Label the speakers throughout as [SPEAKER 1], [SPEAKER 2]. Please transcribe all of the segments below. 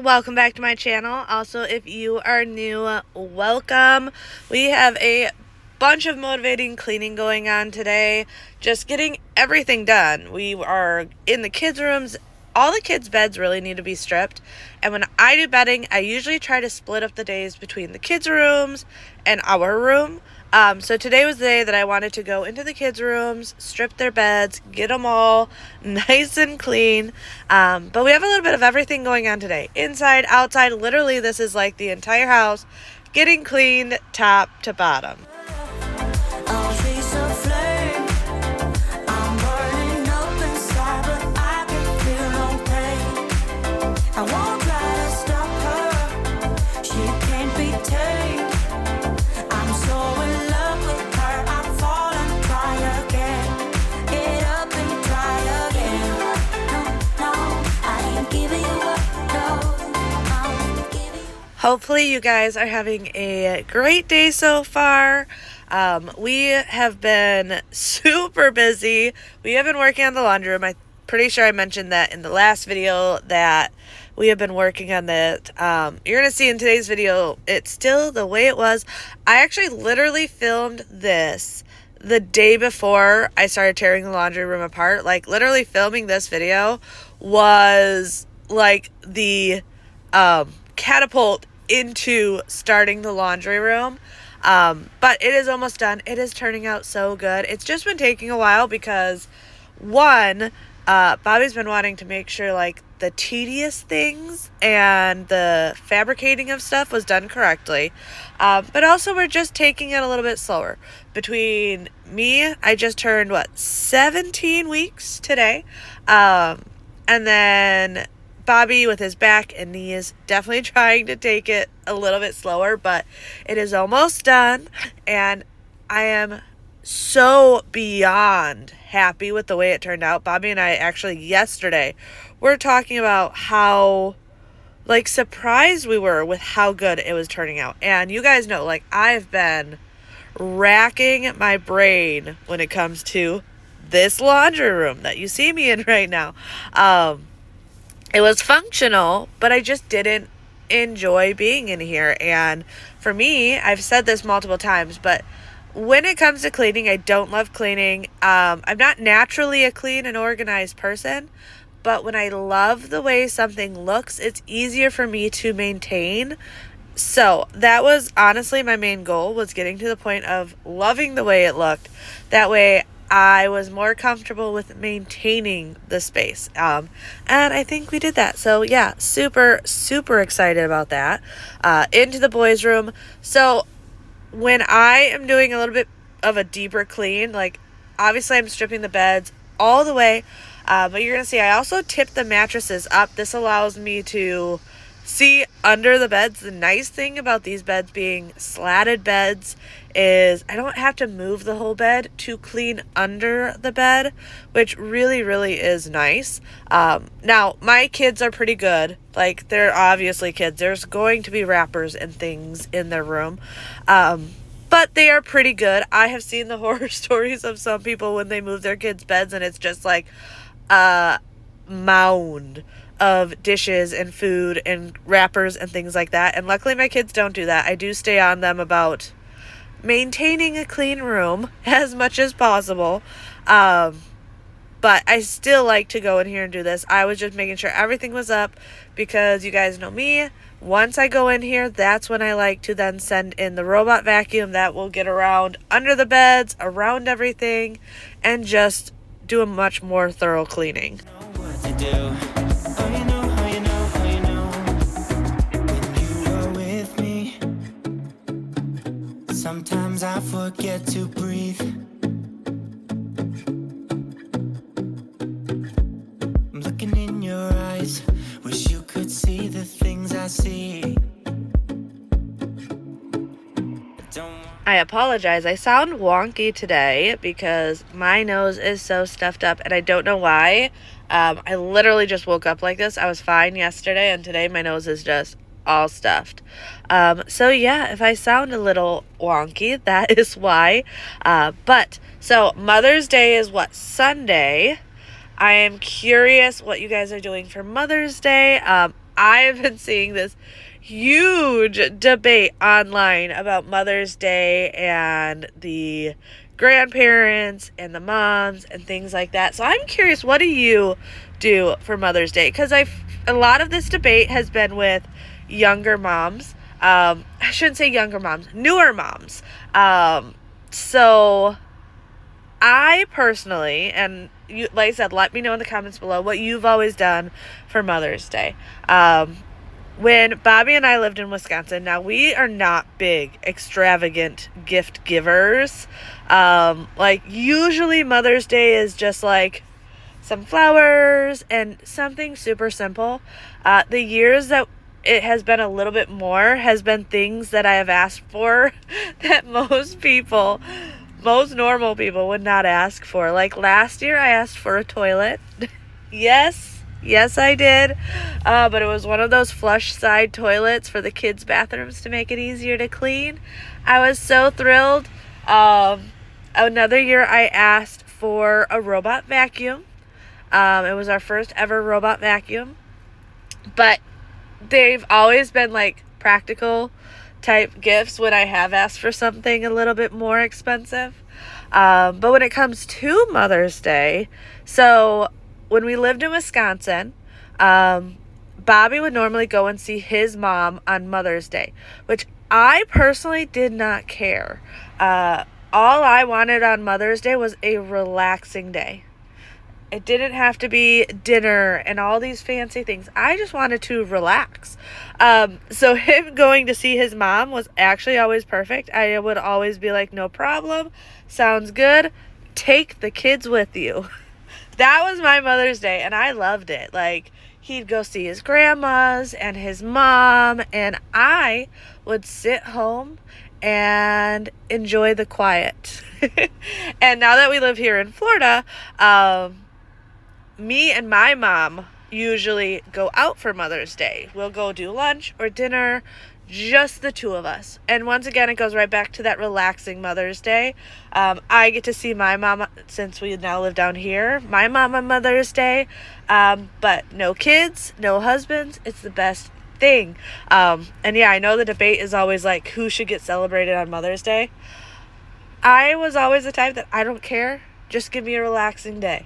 [SPEAKER 1] welcome back to my channel. Also, if you are new, welcome. We have a bunch of motivating cleaning going on today, just getting everything done. We are in the kids' rooms. All the kids' beds really need to be stripped, and when I do bedding, I usually try to split up the days between the kids' rooms and our room. So today was the day that I wanted to go into the kids' rooms, strip their beds, get them all nice and clean. But we have a little bit of everything going on today. Inside, outside, literally this is like the entire house getting cleaned top to bottom. Hopefully you guys are having a great day so far. We have been super busy. We have been working on the laundry room. I'm pretty sure I mentioned that in the last video that we have been working on that. You're going to see in today's video, it's still the way it was. I actually literally filmed this the day before I started tearing the laundry room apart. Like, literally filming this video was like the catapult into starting the laundry room. But it is almost done. It is turning out so good. It's just been taking a while because, one, Bobby's been wanting to make sure like the tedious things and the fabricating of stuff was done correctly. But also we're just taking it a little bit slower. Between me, I just turned 17 weeks today. And then Bobby with his back and knees definitely trying to take it a little bit slower, but it is almost done, and I am so beyond happy with the way it turned out. Bobby and I actually yesterday were talking about how surprised we were with how good it was turning out. And you guys know, I've been racking my brain when it comes to this laundry room that you see me in right now. It was functional, but I just didn't enjoy being in here. And for me, I've said this multiple times, but when it comes to cleaning, I don't love cleaning. I'm not naturally a clean and organized person, but when I love the way something looks, it's easier for me to maintain. So that was honestly my main goal, was getting to the point of loving the way it looked. That way I was more comfortable with maintaining the space. And I think we did that. So yeah, super, super excited about that. Into the boys' room. So when I am doing a little bit of a deeper clean, obviously I'm stripping the beds all the way. But you're going to see I also tip the mattresses up. This allows me to see under the beds. The nice thing about these beds being slatted beds is I don't have to move the whole bed to clean under the bed, which really, really is nice. Now, my kids are pretty good. They're obviously kids. There's going to be wrappers and things in their room. But they are pretty good. I have seen the horror stories of some people when they move their kids' beds, and it's just like a mound of dishes and food and wrappers and things like that. And luckily my kids don't do that. I do stay on them about maintaining a clean room as much as possible. But I still like to go in here and do this. I was just making sure everything was up because you guys know me. Once I go in here, that's when I like to then send in the robot vacuum that will get around under the beds, around everything, and just do a much more thorough cleaning.
[SPEAKER 2] Sometimes I forget to breathe. I'm looking in your eyes. Wish you could see the things I see.
[SPEAKER 1] I apologize. I sound wonky today because my nose is so stuffed up and I don't know why. I literally just woke up like this. I was fine yesterday, and today my nose is just all stuffed. So yeah, if I sound a little wonky, that is why. But so Mother's Day is Sunday. I am curious what you guys are doing for Mother's Day. I have been seeing this huge debate online about Mother's Day and the grandparents and the moms and things like that. So I'm curious, what do you do for Mother's Day? Because a lot of this debate has been with younger moms. I shouldn't say younger moms, newer moms. So I personally, and you, like I said, let me know in the comments below what you've always done for Mother's Day. When Bobby and I lived in Wisconsin, now we are not big, extravagant gift givers. Like usually Mother's Day is just like some flowers and something super simple. The years that it has been a little bit more has been things that I have asked for that most normal people would not ask for. Like last year I asked for a toilet. Yes, I did. But it was one of those flush side toilets for the kids' bathrooms to make it easier to clean. I was so thrilled. Another year I asked for a robot vacuum. It was our first ever robot vacuum. But they've always been like practical type gifts when I have asked for something a little bit more expensive. But when it comes to Mother's Day, so when we lived in Wisconsin, Bobby would normally go and see his mom on Mother's Day, which I personally did not care. All I wanted on Mother's Day was a relaxing day. It didn't have to be dinner and all these fancy things. I just wanted to relax. So him going to see his mom was actually always perfect. I would always be like, no problem. Sounds good. Take the kids with you. That was my Mother's Day, and I loved it. Like, he'd go see his grandmas and his mom, and I would sit home and enjoy the quiet. And now that we live here in Florida, me and my mom usually go out for Mother's Day. We'll go do lunch or dinner, just the two of us. And once again, it goes right back to that relaxing Mother's Day. I get to see my mom, since we now live down here, my mom on Mother's Day. But no kids, no husbands. It's the best thing. And yeah, I know the debate is always like, who should get celebrated on Mother's Day? I was always the type that I don't care. Just give me a relaxing day.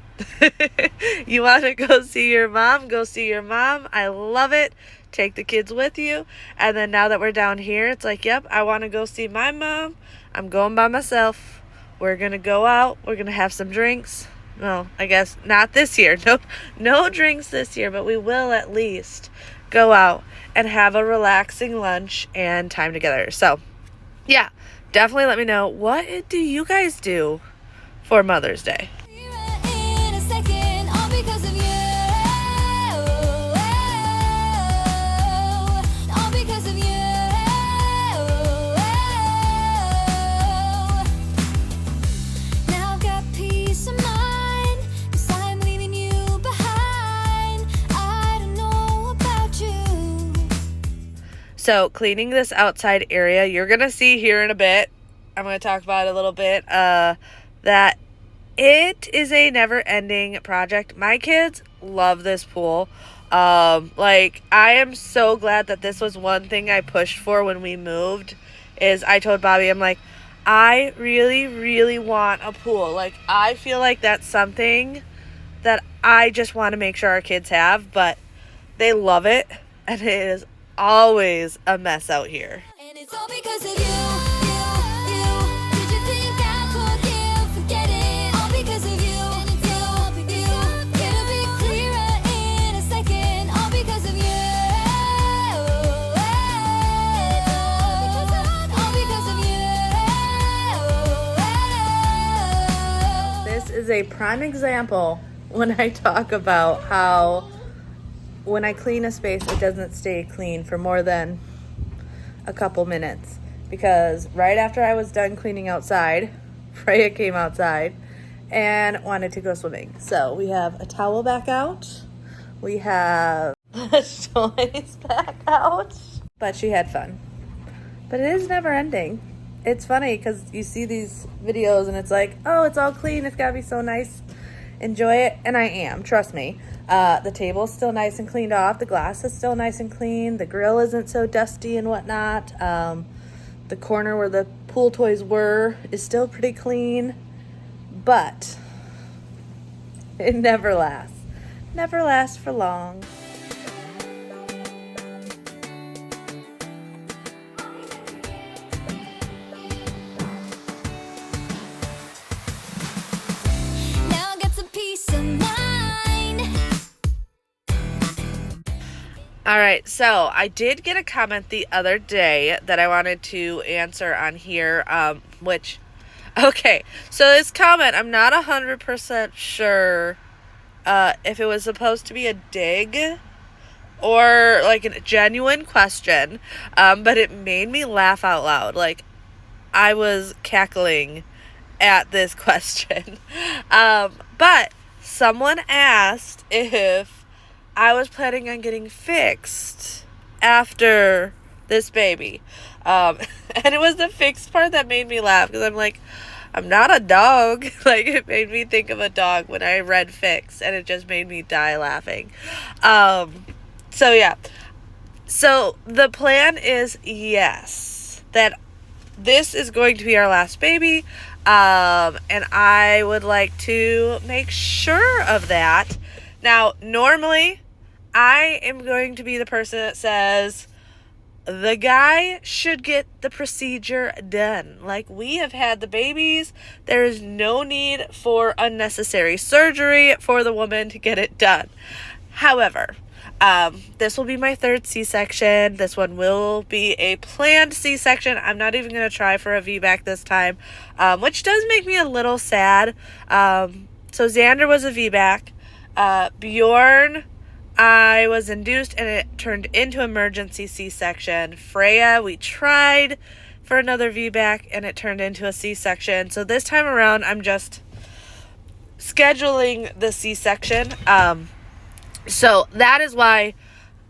[SPEAKER 1] You want to go see your mom? Go see your mom. I love it. Take the kids with you. And then now that we're down here, it's like, yep, I want to go see my mom. I'm going by myself. We're going to go out. We're going to have some drinks. No, I guess not this year. No drinks this year, but we will at least go out and have a relaxing lunch and time together. So, yeah, definitely let me know, what do you guys do for Mother's Day? So cleaning this outside area, you're going to see here in a bit, I'm going to talk about it a little bit, that it is a never-ending project. My kids love this pool. Like, I am so glad that this was one thing I pushed for when we moved, is I told Bobby, I'm like, I really, really want a pool. Like, I feel like that's something that I just want to make sure our kids have, but they love it, and it is always a mess out here.
[SPEAKER 2] And it's all because of you. Did you think I forget it? All because of you. It'll be clearer in a second. All because of you. All because of you.
[SPEAKER 1] This is a prime example when I talk about how when I clean a space, it doesn't stay clean for more than a couple minutes, because right after I was done cleaning outside, Freya came outside and wanted to go swimming. So we have a towel back out, we have the toys back out, but she had fun. But it is never ending. It's funny because you see these videos and it's like, oh, it's all clean, it's gotta be so nice. enjoy it, and I am, trust me. The table's still nice and cleaned off. The glass is still nice and clean. The grill isn't so dusty and whatnot. The corner where the pool toys were is still pretty clean, but it never lasts. Never lasts for long.
[SPEAKER 2] Now I got some peace of mind.
[SPEAKER 1] All right, so I did get a comment the other day that I wanted to answer on here, okay, so this comment, I'm not 100% sure if it was supposed to be a dig or like a genuine question, but it made me laugh out loud. Like, I was cackling at this question. But someone asked if I was planning on getting fixed after this baby. And it was the fixed part that made me laugh, because I'm like, I'm not a dog. Like, it made me think of a dog when I read fix, and it just made me die laughing. So yeah. So the plan is, yes, that this is going to be our last baby. And I would like to make sure of that. Now, normally, I am going to be the person that says, the guy should get the procedure done. Like, we have had the babies. There is no need for unnecessary surgery for the woman to get it done. However, this will be my third C-section. This one will be a planned C-section. I'm not even going to try for a VBAC this time, which does make me a little sad. So Xander was a VBAC. Bjorn, I was induced and it turned into emergency C-section. Freya, we tried for another VBAC and it turned into a C-section. So this time around, I'm just scheduling the C-section. So that is why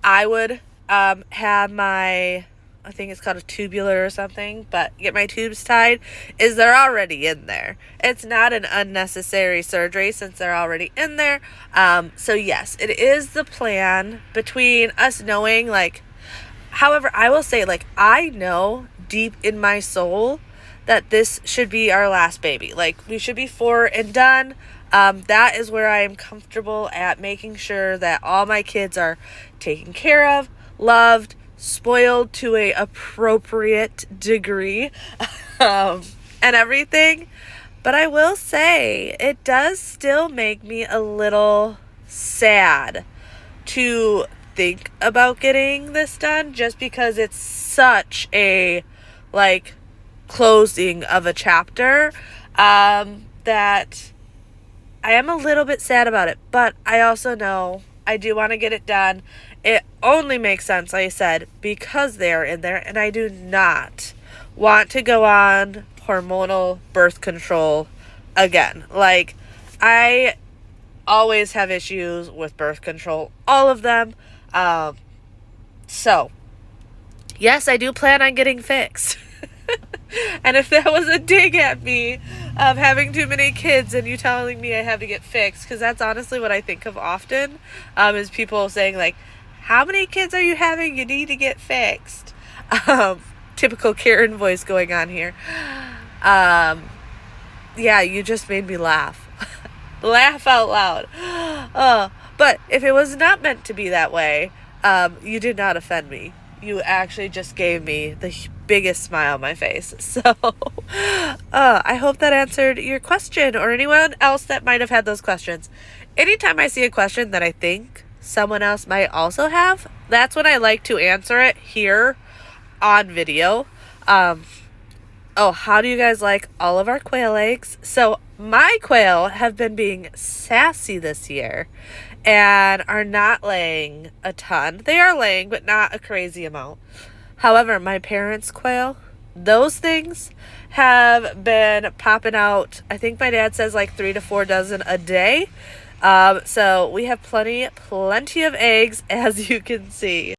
[SPEAKER 1] I would have my, I think it's called a tubular or something, but get my tubes tied, is they're already in there. It's not an unnecessary surgery since they're already in there. So yes, it is the plan between us knowing, like, however, I will say, like, I know deep in my soul that this should be our last baby. Like, we should be 4 and done. That is where I am comfortable at making sure that all my kids are taken care of, loved, spoiled to a appropriate degree, and everything. But I will say, it does still make me a little sad to think about getting this done, just because it's such a, like, closing of a chapter, that I am a little bit sad about it. But I also know I do want to get it done. It only makes sense, like I said, because they're in there, and I do not want to go on hormonal birth control again. Like, I always have issues with birth control, all of them. So, yes, I do plan on getting fixed. And if that was a dig at me of having too many kids and you telling me I have to get fixed, because that's honestly what I think of often, is people saying, like, how many kids are you having? You need to get fixed. Typical Karen voice going on here. Yeah, you just made me laugh. Laugh out loud. But if it was not meant to be that way, you did not offend me. You actually just gave me the biggest smile on my face. So, I hope that answered your question, or anyone else that might have had those questions. Anytime I see a question that I think someone else might also have, that's when I like to answer it here on video. How do you guys like all of our quail eggs? So my quail have been being sassy this year and are not laying a ton. They are laying, but not a crazy amount. However, my parents' quail, those things have been popping out. I think my dad says like 3 to 4 dozen a day. So we have plenty of eggs, as you can see.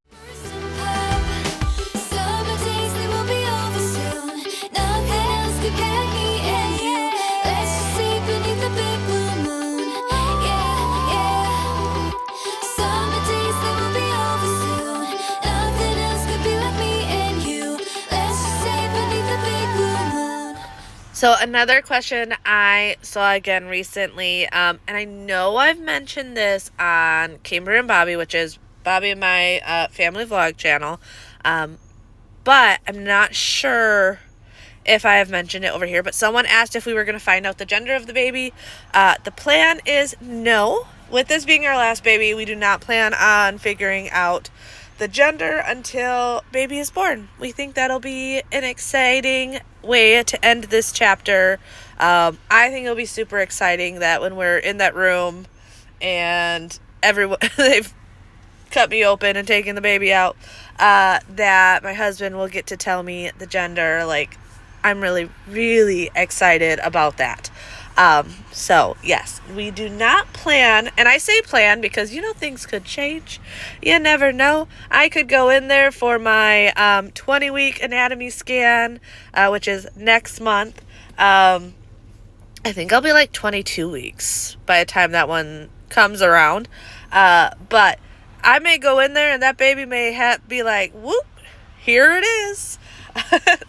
[SPEAKER 1] So another question I saw again recently, and I know I've mentioned this on Cambriea and Bobby, which is Bobby and my family vlog channel, but I'm not sure if I have mentioned it over here. But someone asked if we were going to find out the gender of the baby. The plan is no. With this being our last baby, we do not plan on figuring out the gender until baby is born. We think that'll be an exciting way to end this chapter. I think it'll be super exciting that when we're in that room and everyone they've cut me open and taken the baby out, that my husband will get to tell me the gender. Like, I'm really, really excited about that. So yes, we do not plan, and I say plan because, you know, things could change. You never know. I could go in there for my 20-week anatomy scan, which is next month. I think I'll be like 22 weeks by the time that one comes around. But I may go in there and that baby may be like, whoop, here it is.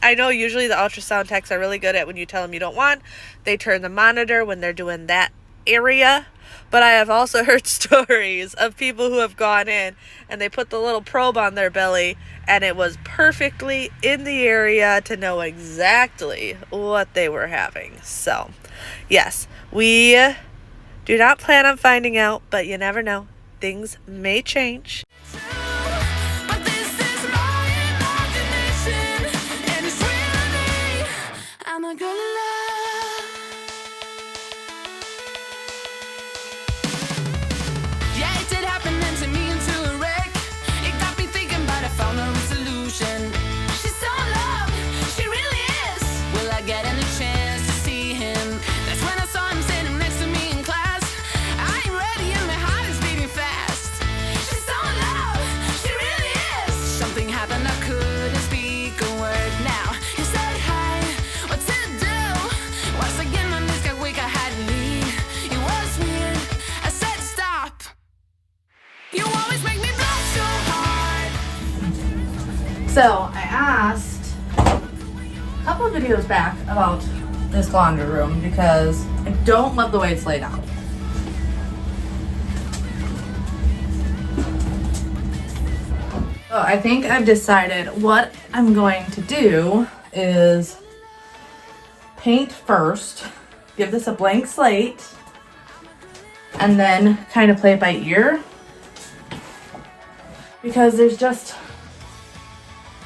[SPEAKER 1] I know usually the ultrasound techs are really good at when you tell them you don't want, they turn the monitor when they're doing that area. But I have also heard stories of people who have gone in and they put the little probe on their belly and it was perfectly in the area to know exactly what they were having. So, yes, we do not plan on finding out, but you never know. Things may change.
[SPEAKER 2] But this is my imagination, and it's real to me. I'm a girl in love. Yeah, it did happen and to me into a wreck. It got me thinking, but I found a solution. She's so in love, she really is. Will I get any chance to see him? That's when I saw him sitting next to me in class. I ain't ready and my heart is beating fast. She's so in love, she really is. Something happened, I couldn't speak a word now. He said, hey, what to do? Once again, my knees got weak, I had to leave. It was weird, I said stop. You always make me blush so hard.
[SPEAKER 1] So I asked a couple of videos back about this laundry room because I don't love the way it's laid out. So I think I've decided what I'm going to do is paint first, give this a blank slate, and then kind of play it by ear. Because there's just,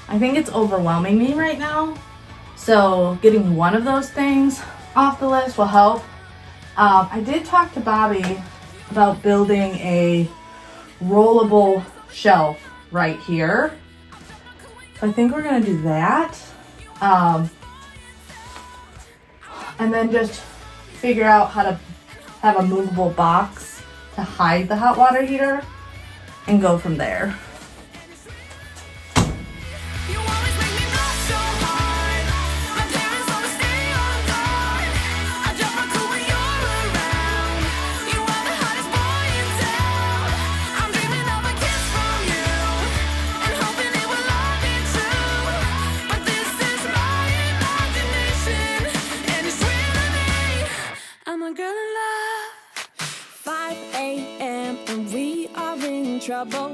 [SPEAKER 1] I think it's overwhelming me right now. So getting one of those things off the list will help. I did talk to Bobby about building a rollable shelf right here. So I think we're gonna do that. And then just figure out how to have a movable box to hide the hot water heater and go from there.
[SPEAKER 2] You always make me blush so hard. My parents always stay on guard. I drop my cool when you're around. You are the hottest boy in town. I'm dreaming of a kiss from you and hoping it will all be true. But this is my imagination, and it's real to me. I'm a girl in love. 5 a.m. and we are in trouble,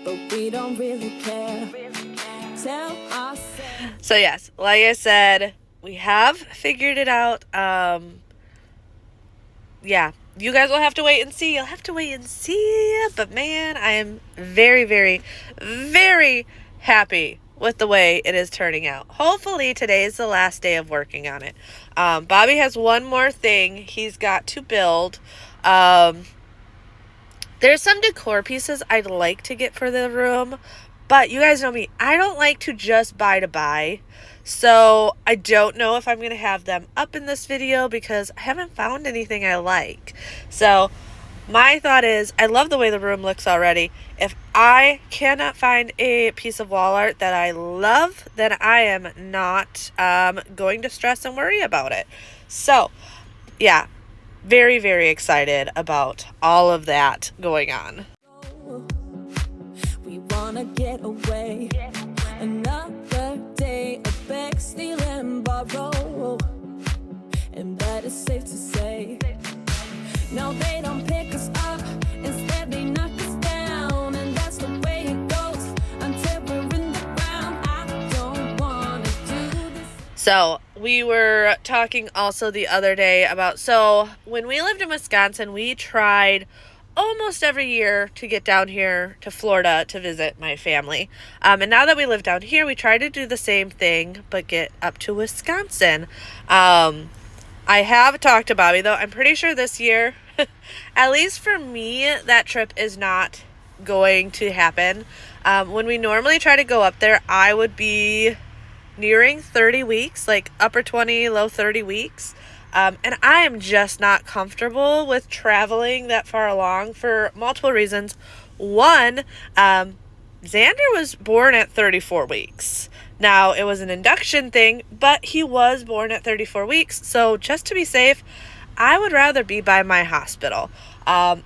[SPEAKER 2] but we don't really care. Tell ourselves.
[SPEAKER 1] So yes, like I said, we have figured it out. Yeah, you guys will have to wait and see. You'll have to wait and see. But man, I am very, very, very happy with the way it is turning out. Hopefully today is the last day of working on it. Bobby has one more thing he's got to build. There's some decor pieces I'd like to get for the room, but you guys know me, I don't like to just buy. So I don't know if I'm going to have them up in this video because I haven't found anything I like. So my thought is, I love the way the room looks already. If I cannot find a piece of wall art that I love, then I am not going to stress and worry about it. So yeah, very, very excited about all of that going on.
[SPEAKER 2] We wanna get away. Another day of beg, steal, and borrow. that it's safe to say. No, they don't pick us up, instead they knock us down, and that's the way it goes until we're in the ground. I don't wanna do this.
[SPEAKER 1] So we were talking also the other day about, so when we lived in Wisconsin, we tried almost every year to get down here to Florida to visit my family. And now that we live down here, we try to do the same thing, but get up to Wisconsin. I have talked to Bobby, though. I'm pretty sure this year, at least for me, that trip is not going to happen. When we normally try to go up there, I would be nearing 30 weeks, like upper 20, low 30 weeks. And I am just not comfortable with traveling that far along for multiple reasons. One, Xander was born at 34 weeks. Now, it was an induction thing, but he was born at 34 weeks. So just to be safe, I would rather be by my hospital,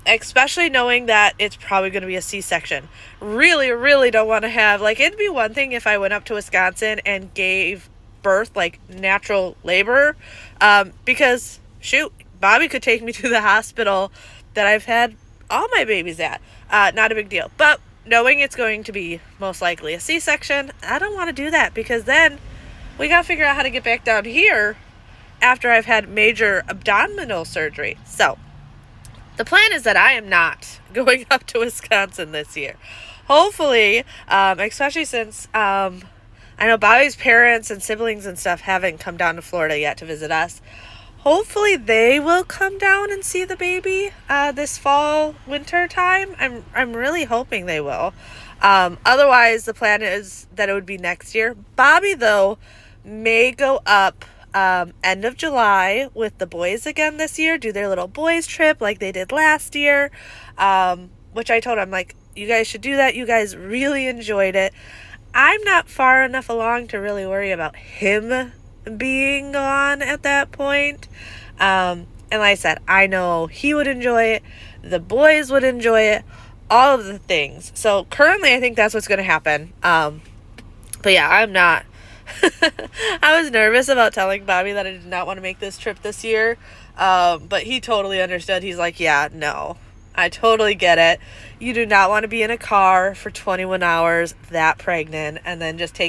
[SPEAKER 1] especially knowing that it's probably going to be a C-section. Really, really don't want to have, like, it'd be one thing if I went up to Wisconsin and gave birth, like natural labor, because shoot, Bobby could take me to the hospital that I've had all my babies at. Not a big deal, but knowing it's going to be most likely a C-section, I don't want to do that, because then we got to figure out how to get back down here after I've had major abdominal surgery. So the plan is that I am not going up to Wisconsin this year. Hopefully, especially since I know Bobby's parents and siblings and stuff haven't come down to Florida yet to visit us. Hopefully they will come down and see the baby this fall, winter time. I'm really hoping they will. Otherwise, the plan is that it would be next year. Bobby, though, may go up end of July with the boys again this year, do their little boys trip like they did last year, which I told him, like, you guys should do that. You guys really enjoyed it. I'm not far enough along to really worry about him being gone at that point. And like I said, I know he would enjoy it. The boys would enjoy it. All of the things. So currently, I think that's what's going to happen. But yeah, I'm not. I was nervous about telling Bobby that I did not want to make this trip this year. But he totally understood. He's like, yeah, no. I totally get it. You do not want to be in a car for 21 hours that pregnant and then just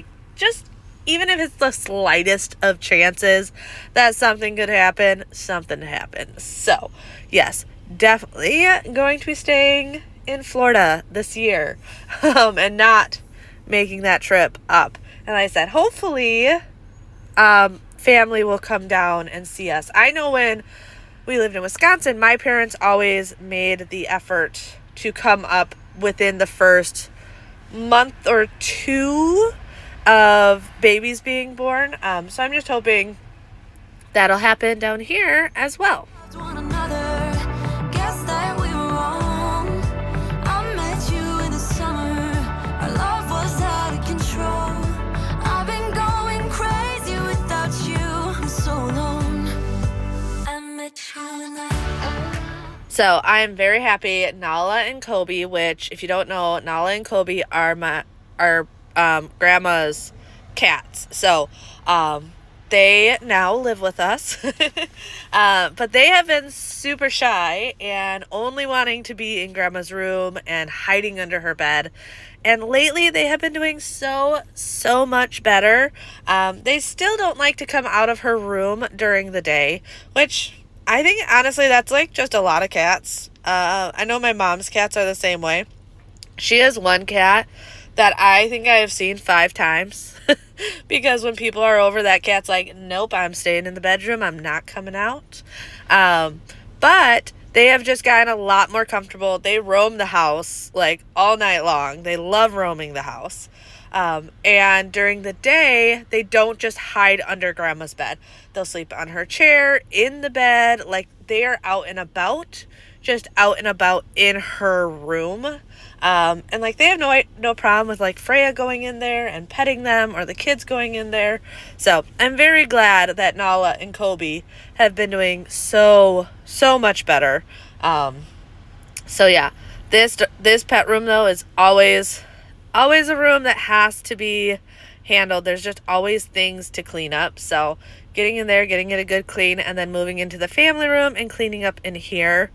[SPEAKER 1] even if it's the slightest of chances that something could happen, something happens. So, yes, definitely going to be staying in Florida this year and not making that trip up. And like I said, hopefully family will come down and see us. I know when we lived in Wisconsin, my parents always made the effort to come up within the first month or two of babies being born. So I'm just hoping that'll happen down here as well.
[SPEAKER 2] One another, guess that we were wrong. I met you in the summer, our love was out of control. I've been going crazy without you for so long. I met you in the
[SPEAKER 1] So I am very happy. Nala and Kobe, which if you don't know, Nala and Kobe are our grandma's cats. So they now live with us. But they have been super shy and only wanting to be in grandma's room and hiding under her bed. And lately they have been doing so much better. They still don't like to come out of her room during the day, which I think honestly that's like just a lot of cats. I know my mom's cats are the same way. She has one cat that I think I have seen 5 times because when people are over, that cat's like, nope, I'm staying in the bedroom. I'm not coming out. But they have just gotten a lot more comfortable. They roam the house like all night long. They love roaming the house. And during the day, they don't just hide under grandma's bed. They'll sleep on her chair, in the bed, like they are out and about, just out and about in her room. And like they have no problem with like Freya going in there and petting them or the kids going in there. So I'm very glad that Nala and Kobe have been doing so much better. So yeah, this pet room though is always a room that has to be handled. There's just always things to clean up. So getting in there, getting it a good clean, and then moving into the family room and cleaning up in here.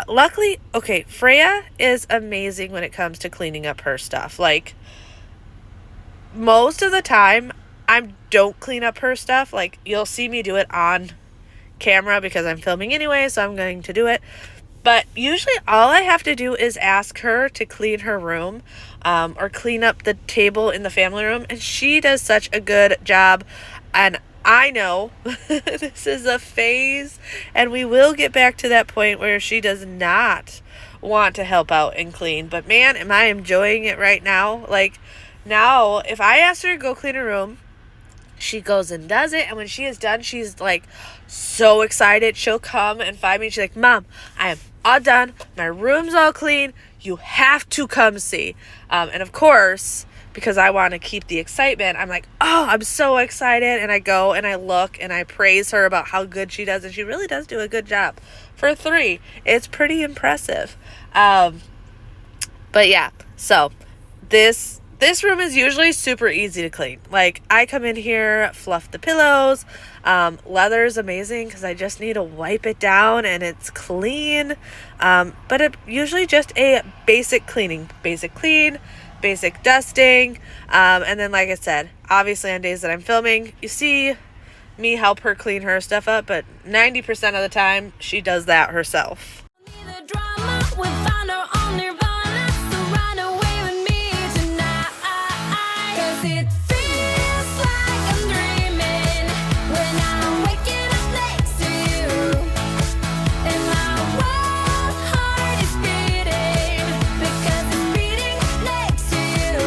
[SPEAKER 1] Luckily, okay, Freya is amazing when it comes to cleaning up her stuff. Like, most of the time, I don't clean up her stuff. Like, you'll see me do it on camera because I'm filming anyway, so I'm going to do it. But usually all I have to do is ask her to clean her room, or clean up the table in the family room, and she does such a good job. And I know this is a phase, and we will get back to that point where she does not want to help out and clean. But man, am I enjoying it right now. Like, now, if I ask her to go clean her room, she goes and does it, and when she is done, she's like so excited. She'll come and find me, and she's like, Mom, I am all done, my room's all clean, you have to come see. And of course, because I want to keep the excitement, I'm like, oh, I'm so excited, and I go and I look and I praise her about how good she does, and she really does do a good job. For 3, it's pretty impressive. But yeah, so this room is usually super easy to clean. Like, I come in here, fluff the pillows. Leather is amazing because I just need to wipe it down and it's clean. But it usually just a basic cleaning, basic clean, basic dusting. And then, like I said, obviously on days that I'm filming, you see me help her clean her stuff up, but 90% of the time she does that herself.
[SPEAKER 2] The drama, we found our own nirvana, so run away with me tonight. 'Cause it feels like I'm dreaming when I'm waking up next to you, and my wild heart is beating because it's beating next to you.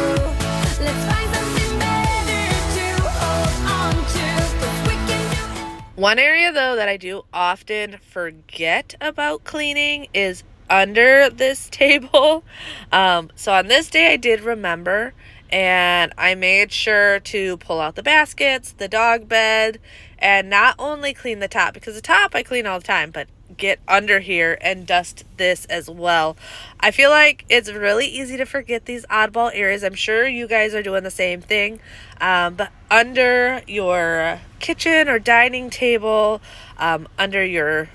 [SPEAKER 2] Let's find something better to hold on to, 'cause we can do it.
[SPEAKER 1] One area, though, that I do often forget about cleaning is under this table. So on this day, I did remember, and I made sure to pull out the baskets, the dog bed, and not only clean the top, because the top I clean all the time, but get under here and dust this as well. I feel like it's really easy to forget these oddball areas. I'm sure you guys are doing the same thing. But under your kitchen or dining table, under your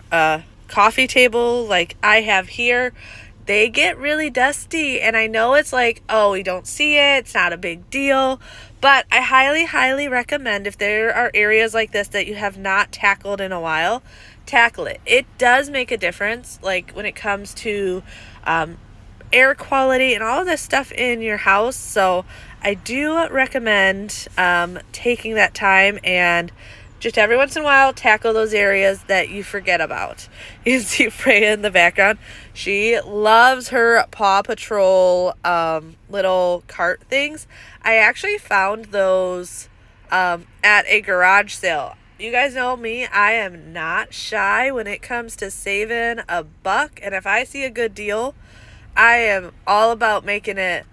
[SPEAKER 1] coffee table like I have here, they get really dusty. And I know it's like, oh, we don't see it, it's not a big deal. But I highly, highly recommend, if there are areas like this that you have not tackled in a while, tackle it. It does make a difference, like when it comes to air quality and all of this stuff in your house. So I do recommend taking that time and just every once in a while tackle those areas that you forget about. You can see Freya in the background. She loves her Paw Patrol little cart things. I actually found those at a garage sale. You guys know me, I am not shy when it comes to saving a buck, and if I see a good deal, I am all about making it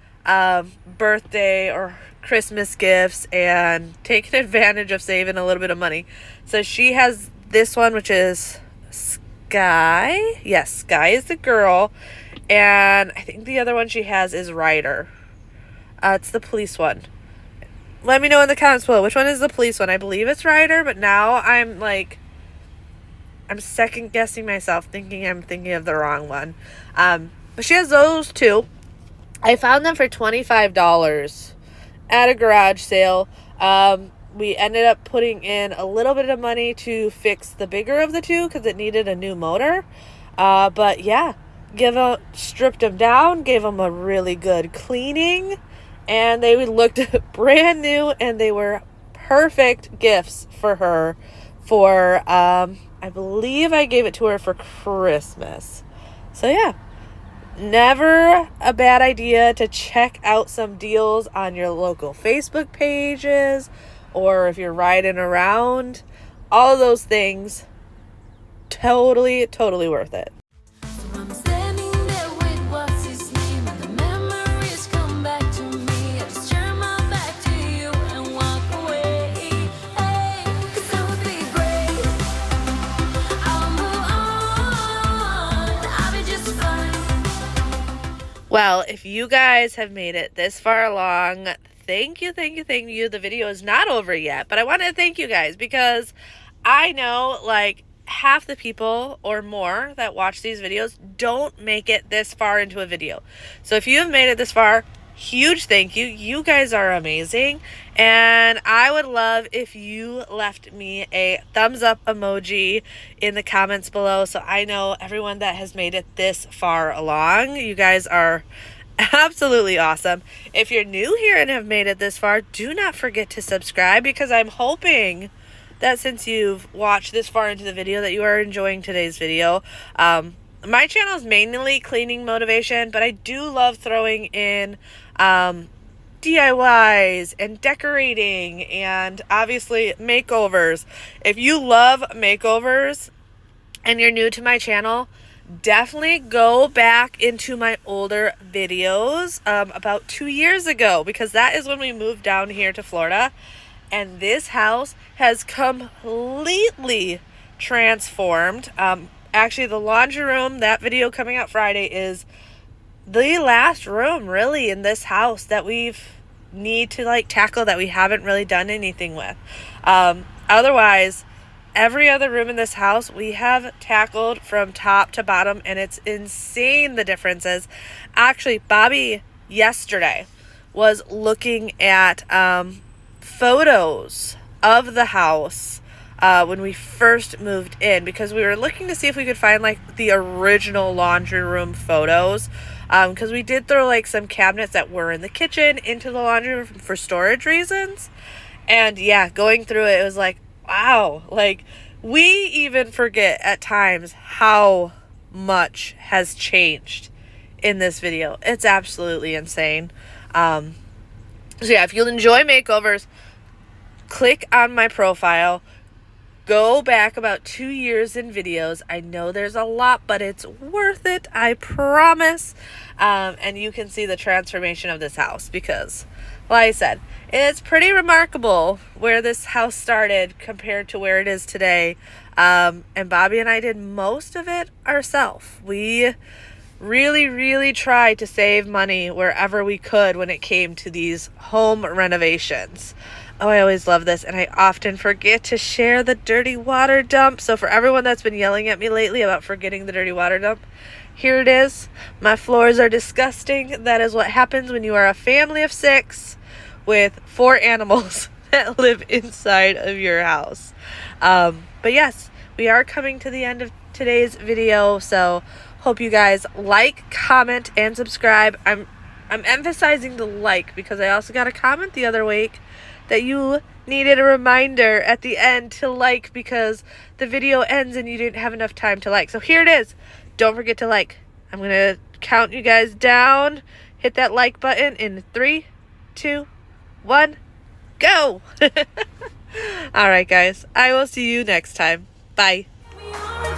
[SPEAKER 1] birthday or Christmas gifts and taking advantage of saving a little bit of money. So she has this one, which is Sky. Yes, Sky is the girl, and I think the other one she has is Ryder. It's the police one. Let me know in the comments below which one is the police one. I believe it's Ryder, but now I'm second guessing myself, thinking I'm thinking of the wrong one. But she has those two. I found them for $25 at a garage sale. We ended up putting in a little bit of money to fix the bigger of the two because it needed a new motor. But yeah, stripped them down, gave them a really good cleaning, and they looked brand new, and they were perfect gifts for her for, I believe I gave it to her for Christmas. So yeah, never a bad idea to check out some deals on your local Facebook pages, or if you're riding around. All of those things, totally worth it.
[SPEAKER 2] I'm standing there with what's his name, and the memories come back to me. I just turn my back to you and walk away. Hey, 'cause that would be great. I'll move on, I'll be just fine.
[SPEAKER 1] Well, if you guys have made it this far along, thank you, thank you, thank you. The video is not over yet, but I want to thank you guys because I know like half the people or more that watch these videos don't make it this far into a video. So if you have made it this far, huge thank you. You guys are amazing. And I would love if you left me a thumbs up emoji in the comments below so I know everyone that has made it this far along. You guys are absolutely awesome. If you're new here and have made it this far, do not forget to subscribe because I'm hoping that since you've watched this far into the video that you are enjoying today's video. My channel is mainly cleaning motivation, but I do love throwing in DIYs and decorating and obviously makeovers. If you love makeovers and you're new to my channel, definitely go back into my older videos about 2 years ago because that is when we moved down here to Florida. And this house has completely transformed. Actually, the laundry room, that video coming out Friday, is the last room really in this house that we've need to like tackle that we haven't really done anything with. Otherwise, every other room in this house we have tackled from top to bottom, and it's insane the differences. Actually, Bobby yesterday was looking at photos of the house when we first moved in because we were looking to see if we could find like the original laundry room photos because we did throw like some cabinets that were in the kitchen into the laundry room for storage reasons. And yeah, going through it, it was like, wow, like we even forget at times how much has changed in this video. It's absolutely insane. So yeah, if you enjoy makeovers, click on my profile, go back about 2 years in videos. I know there's a lot, but it's worth it, I promise. And you can see the transformation of this house because, like I said, it's pretty remarkable where this house started compared to where it is today. And Bobby and I did most of it ourselves. We really tried to save money wherever we could when it came to these home renovations. Oh, I always love this, and I often forget to share the dirty water dump. So for everyone that's been yelling at me lately about forgetting the dirty water dump, here it is. My floors are disgusting. That is what happens when you are a family of 6 with 4 animals that live inside of your house. But yes, we are coming to the end of today's video, so hope you guys like, comment, and subscribe. I'm emphasizing the like because I also got a comment the other week that you needed a reminder at the end to like because the video ends and you didn't have enough time to like. So here it is. Don't forget to like. I'm going to count you guys down. Hit that like button in 3, 2, 1, go. All right, guys. I will see you next time. Bye.
[SPEAKER 2] We are